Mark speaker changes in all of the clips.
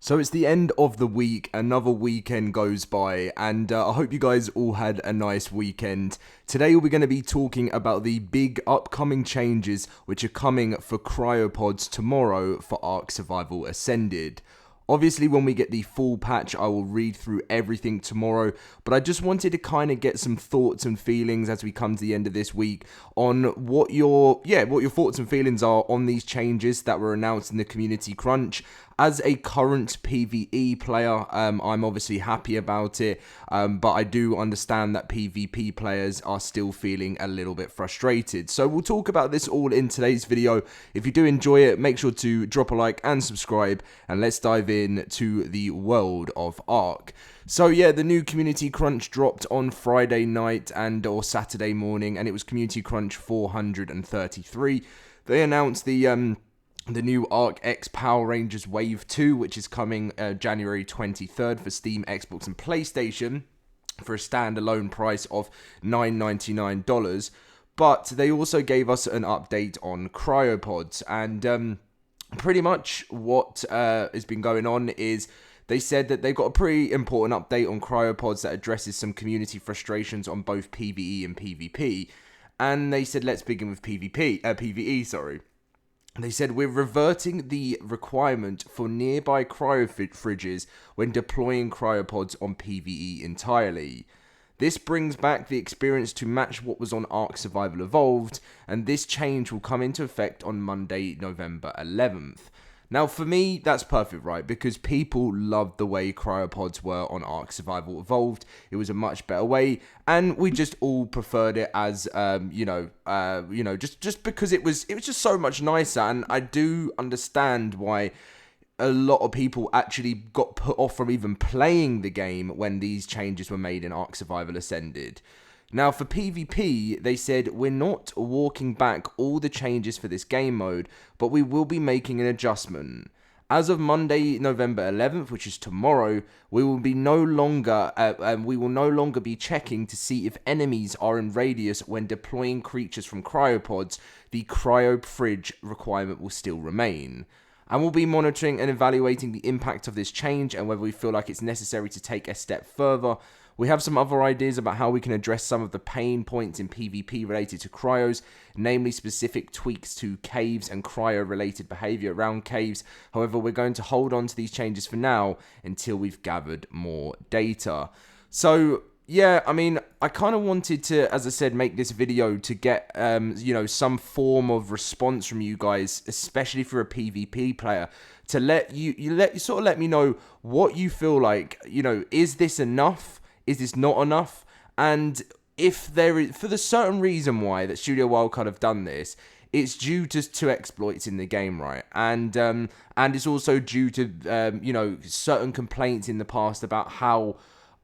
Speaker 1: So it's the end of the week, another weekend goes by, and I hope you guys all had a nice weekend. Today we're going to be talking about the big upcoming changes which are coming for cryopods tomorrow for ARK Survival Ascended. Obviously, when we get the full patch, I will read through everything tomorrow, but I just wanted to kind of get some thoughts and feelings as we come to the end of this week on what your thoughts and feelings are on these changes that were announced in the community crunch. As a current PvE player, I'm obviously happy about it, but I do understand that PvP players are still feeling a little bit frustrated. So we'll talk about this all in today's video. If you do enjoy it, make sure to drop a like and subscribe, and let's dive in to the world of ARK. So yeah, the new Community Crunch dropped on Friday night or Saturday morning, and it was Community Crunch 433. They announced the new ARK X Power Rangers Wave 2, which is coming January 23rd for Steam, Xbox, and PlayStation for a standalone price of $9.99. But they also gave us an update on cryopods, and pretty much what has been going on is they said that they've got a pretty important update on cryopods that addresses some community frustrations on both PvE and PvP. And they said, let's begin with PvE, sorry. They said, we're reverting the requirement for nearby fridges when deploying cryopods on PvE entirely. This brings back the experience to match what was on ARK Survival Evolved, and this change will come into effect on Monday, November 11th. Now, for me, that's perfect, right? Because people loved the way cryopods were on ARK Survival Evolved. It was a much better way, and we just all preferred it as, just because it was just so much nicer. And I do understand why a lot of people actually got put off from even playing the game when these changes were made in ARK Survival Ascended. Now, for PvP, they said, we're not walking back all the changes for this game mode, but we will be making an adjustment. As of Monday, November 11th, which is tomorrow, we will no longer be checking to see if enemies are in radius when deploying creatures from cryopods. The cryo fridge requirement will still remain. And we'll be monitoring and evaluating the impact of this change and whether we feel like it's necessary to take a step further. We have some other ideas about how we can address some of the pain points in PvP related to cryos, namely specific tweaks to caves and cryo-related behavior around caves. However, we're going to hold on to these changes for now until we've gathered more data. So, yeah, I mean, I kind of wanted to, as I said, make this video to get, some form of response from you guys, especially for a PvP player, to let me know what you feel like. Is this enough? Is this not enough? And if there is, for the certain reason why that Studio Wildcard have done this, it's due to exploits in the game, right? And it's also due to certain complaints in the past about how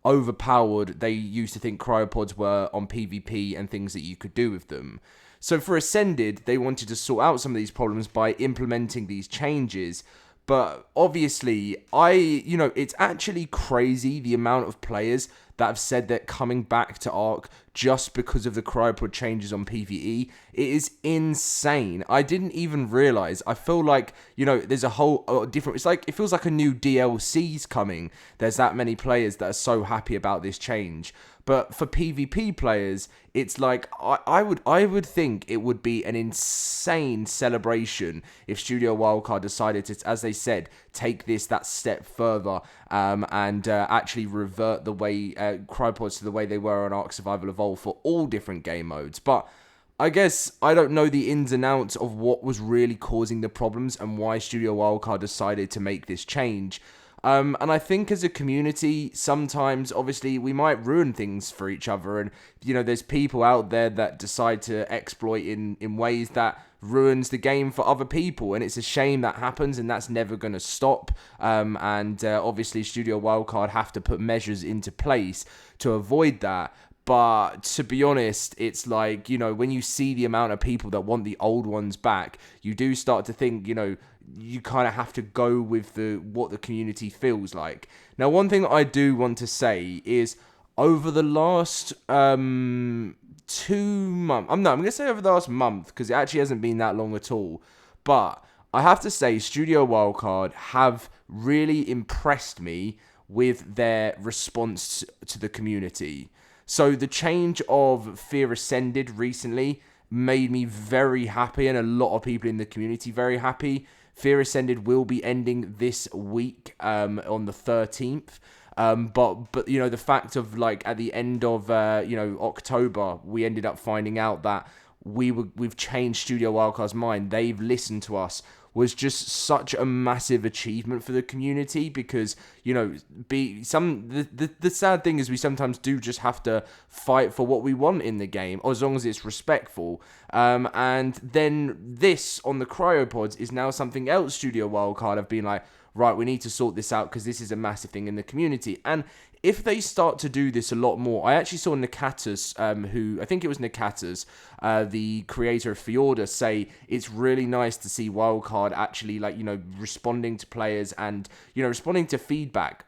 Speaker 1: overpowered they used to think cryopods were on PvP and things that you could do with them. So for Ascended, they wanted to sort out some of these problems by implementing these changes. But obviously, it's actually crazy the amount of players that have said that coming back to ARK just because of the cryopod changes on PvE. It is insane. I didn't even realize. I feel like, there's a whole different... it feels like a new DLC's coming. There's that many players that are so happy about this change. But for PvP players, it's like, I would think it would be an insane celebration if Studio Wildcard decided to, as they said, take that step further and actually revert the way cryopods to the way they were on ARK Survival Evolved for all different game modes. But I guess I don't know the ins and outs of what was really causing the problems and why Studio Wildcard decided to make this change. And I think as a community, sometimes, obviously, we might ruin things for each other. And, there's people out there that decide to exploit in ways that ruins the game for other people. And it's a shame that happens, and that's never going to stop. Obviously, Studio Wildcard have to put measures into place to avoid that. But to be honest, it's like, when you see the amount of people that want the old ones back, you do start to think, you kind of have to go with what the community feels like. Now, one thing I do want to say is over the last 2 months, I'm going to say over the last month, because it actually hasn't been that long at all. But I have to say, Studio Wildcard have really impressed me with their response to the community. So the change of Fear Ascended recently made me very happy, and a lot of people in the community very happy. Fear Ascended will be ending this week on the 13th. But you know, the fact of like at the end of October, we ended up finding out that we've changed Studio Wildcard's mind. They've listened to us, was just such a massive achievement for the community, because you know, the sad thing is we sometimes do just have to fight for what we want in the game, as long as it's respectful. And then this on the cryopods is now something else Studio Wildcard have been like, right, we need to sort this out because this is a massive thing in the community. And if they start to do this a lot more, I actually saw Nakatas, who, I think it was Nakatas, the creator of Fjorda, say it's really nice to see Wildcard actually, like, you know, responding to players and, you know, responding to feedback.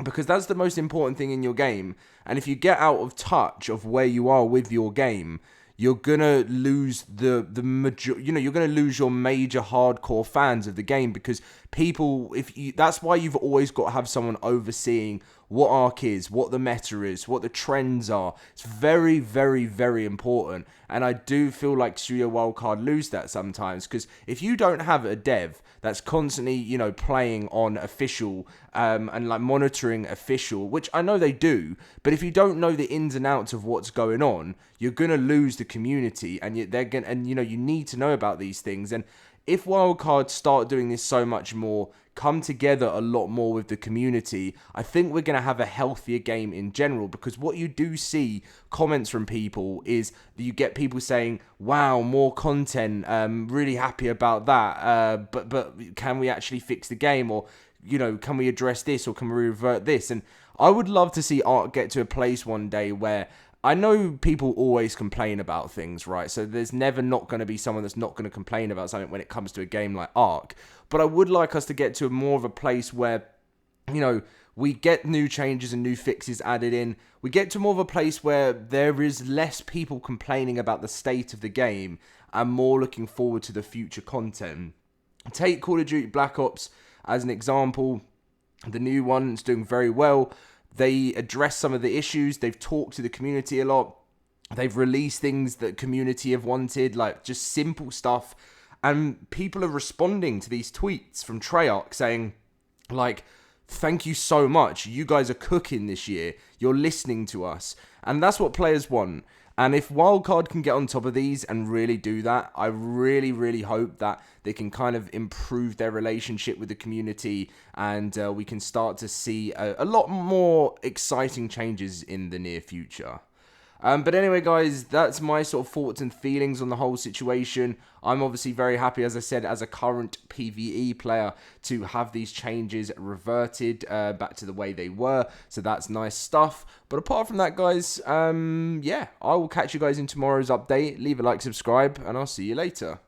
Speaker 1: Because that's the most important thing in your game. And if you get out of touch of where you are with your game, you're gonna lose you're gonna lose your major hardcore fans of the game, because people, that's why you've always got to have someone overseeing what ARK is, what the meta is, what the trends are. It's very, very, very important. And I do feel like Studio Wildcard lose that sometimes, because if you don't have a dev that's constantly, you know, playing on official and like monitoring official, which I know they do, but if you don't know the ins and outs of what's going on, you're gonna lose the community, and you need to know about these things. And if Wildcard start doing this so much more, come together a lot more with the community, I think we're going to have a healthier game in general. Because what you do see comments from people is that you get people saying, wow, more content, really happy about that, but can we actually fix the game? Or, you know, can we address this, or can we revert this? And I would love to see ARK get to a place one day where, I know people always complain about things, right? So there's never not going to be someone that's not going to complain about something when it comes to a game like ARK. But I would like us to get to more of a place where, you know, we get new changes and new fixes added in. We get to more of a place where there is less people complaining about the state of the game and more looking forward to the future content. Take Call of Duty Black Ops as an example. The new one is doing very well. They address some of the issues. They've talked to the community a lot. They've released things that community have wanted, like just simple stuff. And people are responding to these tweets from Treyarch saying, like, thank you so much. You guys are cooking this year. You're listening to us. And that's what players want. And if Wildcard can get on top of these and really do that, I really, really hope that they can kind of improve their relationship with the community, and we can start to see a lot more exciting changes in the near future. But anyway, guys, that's my sort of thoughts and feelings on the whole situation. I'm obviously very happy, as I said, as a current PvE player, to have these changes reverted back to the way they were. So that's nice stuff. But apart from that, guys, yeah, I will catch you guys in tomorrow's update. Leave a like, subscribe, and I'll see you later.